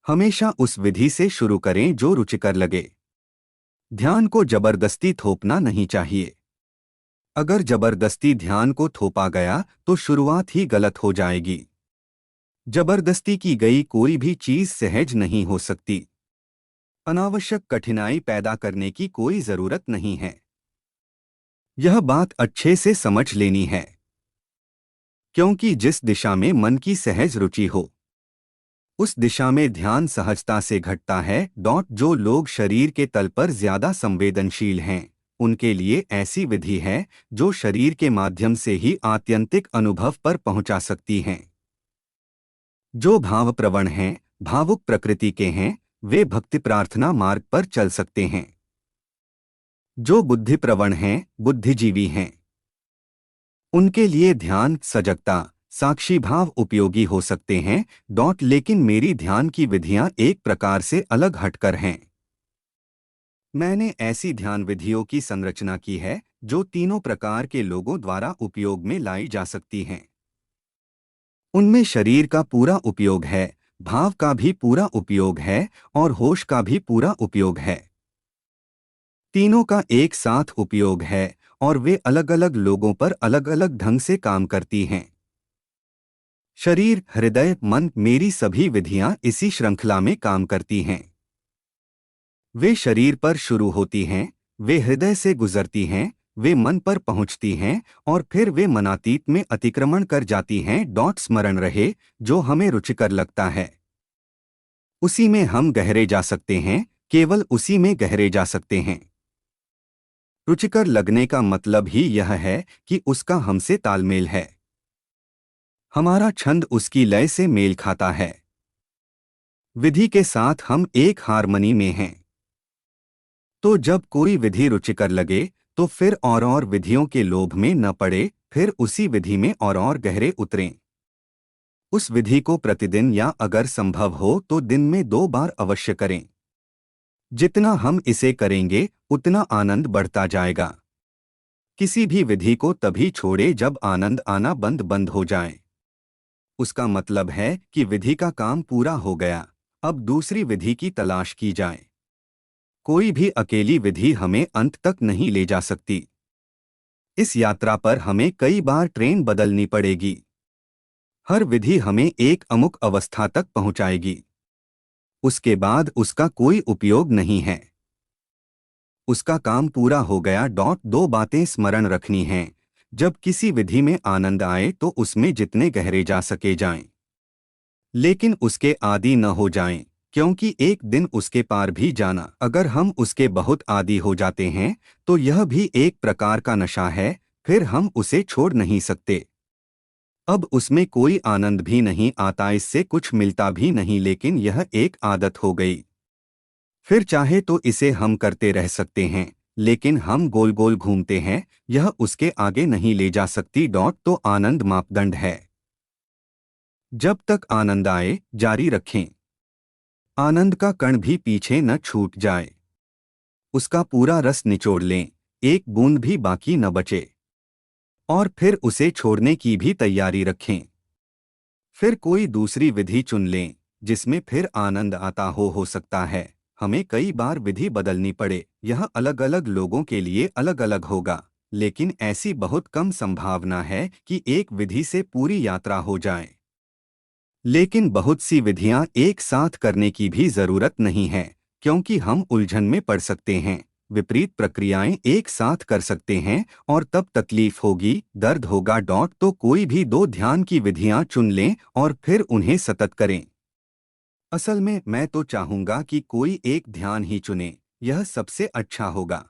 हमेशा उस विधि से शुरू करें जो रुचिकर लगे। ध्यान को जबरदस्ती थोपना नहीं चाहिए। अगर जबरदस्ती ध्यान को थोपा गया तो शुरुआत ही गलत हो जाएगी। जबरदस्ती की गई कोई भी चीज सहज नहीं हो सकती। अनावश्यक कठिनाई पैदा करने की कोई जरूरत नहीं है। यह बात अच्छे से समझ लेनी है, क्योंकि जिस दिशा में मन की सहज रुचि हो उस दिशा में ध्यान सहजता से घटता है। जो लोग शरीर के तल पर ज्यादा संवेदनशील हैं उनके लिए ऐसी विधि है जो शरीर के माध्यम से ही आत्यंतिक अनुभव पर पहुंचा सकती हैं। जो भावप्रवण हैं, भावुक प्रकृति के हैं, वे भक्ति प्रार्थना मार्ग पर चल सकते हैं। जो बुद्धिप्रवण हैं, बुद्धिजीवी हैं, उनके लिए ध्यान, सजगता, साक्षी भाव उपयोगी हो सकते हैं। लेकिन मेरी ध्यान की विधियां एक प्रकार से अलग हटकर हैं। मैंने ऐसी ध्यान विधियों की संरचना की है जो तीनों प्रकार के लोगों द्वारा उपयोग में लाई जा सकती हैं। उनमें शरीर का पूरा उपयोग है, भाव का भी पूरा उपयोग है और होश का भी पूरा उपयोग है। तीनों का एक साथ उपयोग है और वे अलग अलग लोगों पर अलग अलग ढंग से काम करती हैं। शरीर, हृदय, मन, मेरी सभी विधियां इसी श्रृंखला में काम करती हैं। वे शरीर पर शुरू होती हैं, वे हृदय से गुजरती हैं, वे मन पर पहुंचती हैं और फिर वे मनातीत में अतिक्रमण कर जाती हैं। स्मरण रहे, जो हमें रुचिकर लगता है उसी में हम गहरे जा सकते हैं, केवल उसी में गहरे जा सकते हैं। रुचिकर लगने का मतलब ही यह है कि उसका हमसे तालमेल है, हमारा छंद उसकी लय से मेल खाता है, विधि के साथ हम एक हार्मनी में हैं। तो जब कोई विधि रुचिकर लगे तो फिर और विधियों के लोभ में न पड़े, फिर उसी विधि में और गहरे उतरें। उस विधि को प्रतिदिन या अगर संभव हो तो दिन में 2 बार अवश्य करें। जितना हम इसे करेंगे उतना आनंद बढ़ता जाएगा। किसी भी विधि को तभी छोड़े जब आनंद आना बंद बंद हो जाए। उसका मतलब है कि विधि का काम पूरा हो गया, अब दूसरी विधि की तलाश की जाए। कोई भी अकेली विधि हमें अंत तक नहीं ले जा सकती। इस यात्रा पर हमें कई बार ट्रेन बदलनी पड़ेगी। हर विधि हमें एक अमुक अवस्था तक पहुंचाएगी, उसके बाद उसका कोई उपयोग नहीं है, उसका काम पूरा हो गया। 2 बातें स्मरण रखनी हैं। जब किसी विधि में आनंद आए तो उसमें जितने गहरे जा सके जाएं, लेकिन उसके आदी न हो जाएं, क्योंकि एक दिन उसके पार भी जाना। अगर हम उसके बहुत आदी हो जाते हैं तो यह भी एक प्रकार का नशा है, फिर हम उसे छोड़ नहीं सकते। अब उसमें कोई आनंद भी नहीं आता, इससे कुछ मिलता भी नहीं, लेकिन यह एक आदत हो गई। फिर चाहे तो इसे हम करते रह सकते हैं, लेकिन हम गोल गोल घूमते हैं, यह उसके आगे नहीं ले जा सकती। तो आनंद मापदंड है। जब तक आनंद आए जारी रखें। आनंद का कण भी पीछे न छूट जाए, उसका पूरा रस निचोड़ लें, एक बूंद भी बाकी न बचे, और फिर उसे छोड़ने की भी तैयारी रखें। फिर कोई दूसरी विधि चुन लें जिसमें फिर आनंद आता हो सकता है हमें कई बार विधि बदलनी पड़े, यह अलग अलग लोगों के लिए अलग अलग होगा, लेकिन ऐसी बहुत कम संभावना है कि एक विधि से पूरी यात्रा हो जाए। लेकिन बहुत सी विधियां एक साथ करने की भी जरूरत नहीं है, क्योंकि हम उलझन में पड़ सकते हैं, विपरीत प्रक्रियाएं एक साथ कर सकते हैं और तब तकलीफ होगी, दर्द होगा। तो कोई भी 2 ध्यान की विधियां चुन लें और फिर उन्हें सतत करें। असल में मैं तो चाहूंगा कि कोई एक ध्यान ही चुने, यह सबसे अच्छा होगा।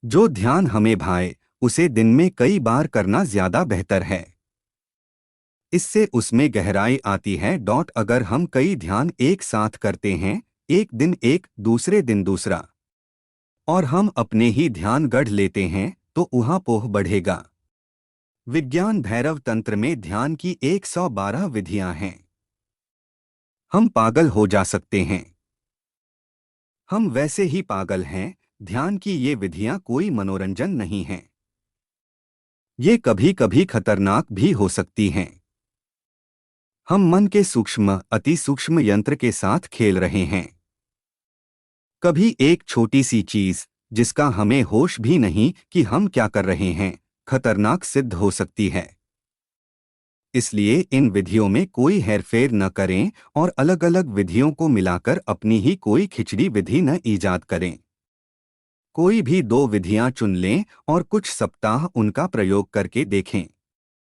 जो ध्यान हमें भाए उसे दिन में कई बार करना ज्यादा बेहतर है। इससे उसमें गहराई आती है। अगर हम कई ध्यान एक साथ करते हैं, एक दिन एक, दूसरे दिन दूसरा, और हम अपने ही ध्यान गढ़ लेते हैं, तो ऊहापोह बढ़ेगा। विज्ञान भैरव तंत्र में ध्यान की 112 विधियां हैं। हम पागल हो जा सकते हैं। हम वैसे ही पागल हैं। ध्यान की ये विधियां कोई मनोरंजन नहीं हैं। ये कभी कभी खतरनाक भी हो सकती हैं। हम मन के सूक्ष्म अति सूक्ष्म यंत्र के साथ खेल रहे हैं। कभी एक छोटी सी चीज जिसका हमें होश भी नहीं कि हम क्या कर रहे हैं, खतरनाक सिद्ध हो सकती है। इसलिए इन विधियों में कोई हेरफेर न करें और अलग अलग विधियों को मिलाकर अपनी ही कोई खिचड़ी विधि न ईजाद करें। कोई भी 2 विधियां चुन लें और कुछ सप्ताह उनका प्रयोग करके देखें।